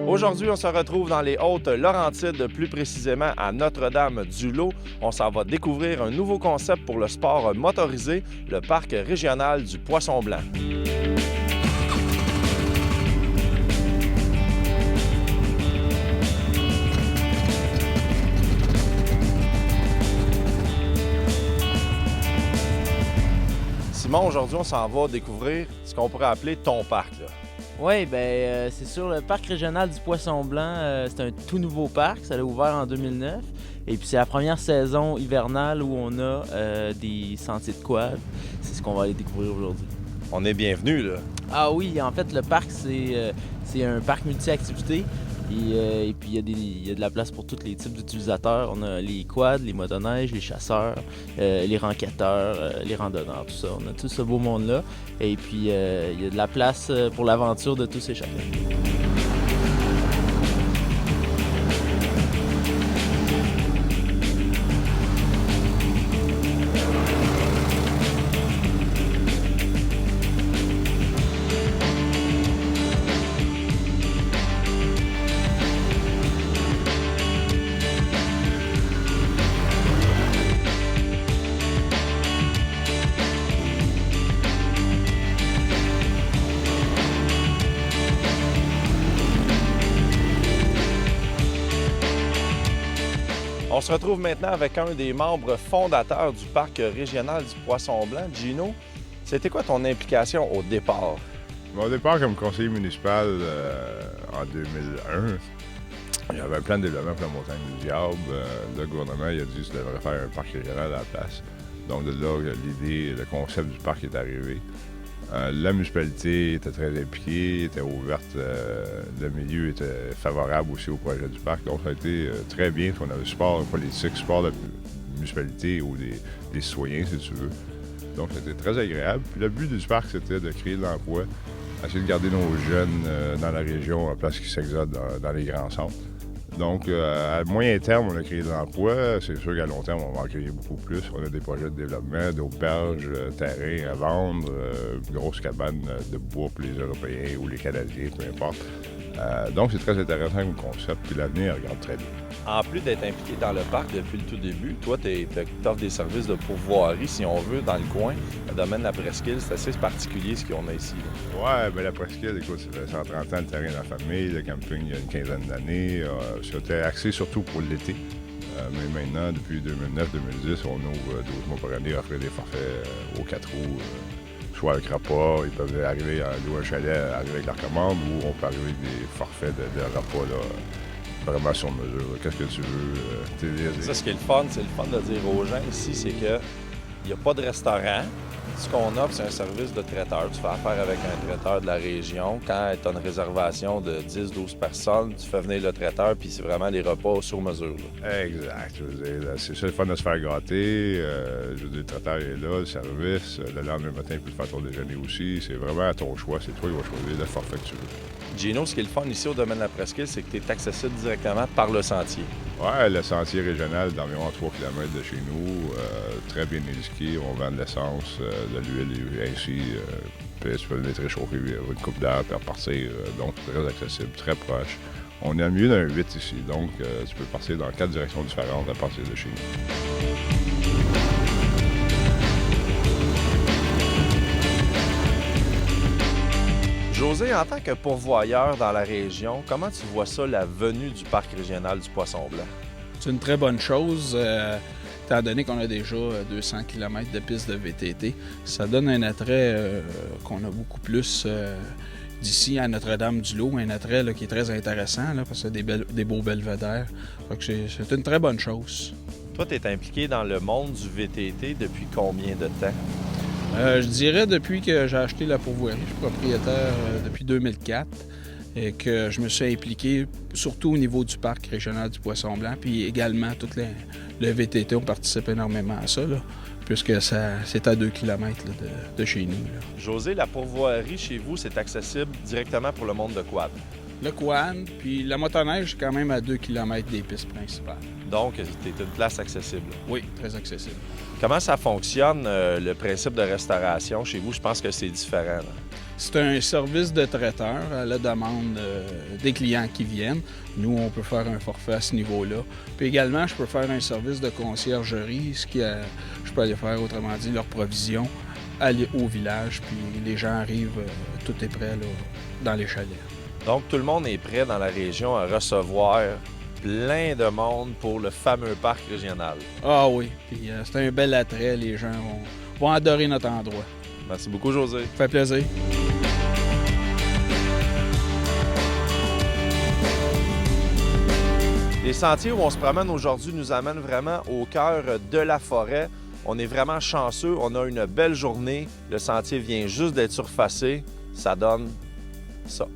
Aujourd'hui, on se retrouve dans les Hautes-Laurentides, plus précisément à Notre-Dame-du-Lot. On s'en va découvrir un nouveau concept pour le sport motorisé, le parc régional du Poisson-Blanc. Simon, aujourd'hui, on s'en va découvrir ce qu'on pourrait appeler ton parc, là. Oui, bien, c'est sûr, le parc régional du Poisson-Blanc, c'est un tout nouveau parc. Ça a ouvert en 2009. Et puis, c'est la première saison hivernale où on a des sentiers de quad. C'est ce qu'on va aller découvrir aujourd'hui. On est bienvenus, là. Ah oui, en fait, le parc, c'est un parc multi-activités. Et puis, il y a de la place pour tous les types d'utilisateurs. On a les quads, les motoneiges, les chasseurs, les ranquetteurs, les randonneurs, tout ça. On a tout ce beau monde-là. Et puis, il y a de la place pour l'aventure de tous et chacun. On se retrouve maintenant avec un des membres fondateurs du parc régional du Poisson-Blanc. Gino, c'était quoi ton implication au départ? Au départ, comme conseiller municipal en 2001, il y avait un plan de développement pour la montagne du Diable. Le gouvernement a dit que ça devrait faire un parc régional à la place. Donc de là, l'idée, le concept du parc est arrivé. La municipalité était très impliquée, était ouverte, le milieu était favorable aussi au projet du parc. Donc ça a été très bien. On avait le support politique, support de la municipalité ou des citoyens, si tu veux. Donc c'était très agréable. Puis le but du parc, c'était de créer de l'emploi, essayer de garder nos jeunes dans la région à place qu'ils s'exodent dans les grands centres. Donc, à moyen terme, on a créé de l'emploi. C'est sûr qu'à long terme, on va en créer beaucoup plus. On a des projets de développement, d'auberges, terrains à vendre, une grosse cabane de bois pour les Européens ou les Canadiens, peu importe. Donc, c'est très intéressant comme concept. Puis l'avenir regarde très bien. En plus d'être impliqué dans le parc depuis le tout début, toi, tu offres des services de pourvoirie, si on veut, dans le coin. Le domaine de la presqu'île, c'est assez particulier ce qu'on a ici, là. Ouais, bien la presqu'île, écoute, ça fait 130 ans le terrain de la famille. Le camping, il y a une quinzaine d'années. C'était axé surtout pour l'été. Mais maintenant, depuis 2009-2010, on ouvre 12 mois par année, offrir des forfaits aux 4 roues. Soit avec rapport, ils peuvent arriver à louer un chalet, arriver avec leur commande, ou on peut arriver avec des forfaits de repas, là, vraiment sur mesure. Qu'est-ce que tu veux? Ça, ce qui est le fun, c'est le fun de dire aux gens ici, c'est que il n'y a pas de restaurant. Ce qu'on offre, c'est un service de traiteur. Tu fais affaire avec un traiteur de la région. Quand tu as une réservation de 10-12 personnes, tu fais venir le traiteur, puis c'est vraiment des repas sur mesure, là. Exact. Je veux dire, c'est ça le fun de se faire gâter. Je veux dire, le traiteur est là, le service. Le lendemain matin, il peut te faire ton déjeuner aussi. C'est vraiment à ton choix. C'est toi qui vas choisir le forfait que tu veux. Gino, ce qui est le fun ici au domaine de la presqu'île, c'est que tu es accessible directement par le sentier. Oui, le sentier régional d'environ 3 km de chez nous, très bien indiqué. On vend de l'essence, de l'huile et ainsi. Puis tu peux venir te réchauffer une coupe d'air et repartir. Donc, très accessible, très proche. On est à mieux d'un 8 ici, donc tu peux partir dans 4 directions différentes à partir de chez nous. José, en tant que pourvoyeur dans la région, comment tu vois ça, la venue du parc régional du Poisson-Blanc? C'est une très bonne chose, étant donné qu'on a déjà 200 km de pistes de VTT. Ça donne un attrait qu'on a beaucoup plus d'ici à Notre-Dame-du-Lot, un attrait là, qui est très intéressant là, parce que c'est des beaux belvédères. C'est une très bonne chose. Toi, tu es impliqué dans le monde du VTT depuis combien de temps? Je dirais depuis que j'ai acheté la pourvoirie. Je suis propriétaire depuis 2004 et que je me suis impliqué surtout au niveau du parc régional du Poisson-Blanc, puis également le VTT, on participe énormément à ça, là, puisque c'est à 2 km là, de chez nous. Là. José, la pourvoirie chez vous, c'est accessible directement pour le monde de quad? le quad, puis la motoneige, quand même à 2 km des pistes principales. Donc, c'est une place accessible. Oui, très accessible. Comment ça fonctionne, le principe de restauration chez vous? Je pense que c'est différent. Là. C'est un service de traiteur à la demande des clients qui viennent. Nous, on peut faire un forfait à ce niveau-là. Puis également, je peux faire un service de conciergerie, je peux aller faire, autrement dit, leur provision, aller au village, puis les gens arrivent, tout est prêt là, dans les chalets. Donc, tout le monde est prêt dans la région à recevoir plein de monde pour le fameux parc régional. Ah oui, puis c'est un bel attrait. Les gens vont adorer notre endroit. Merci beaucoup, José. Ça fait plaisir. Les sentiers où on se promène aujourd'hui nous amènent vraiment au cœur de la forêt. On est vraiment chanceux, on a une belle journée. Le sentier vient juste d'être surfacé. Ça donne ça.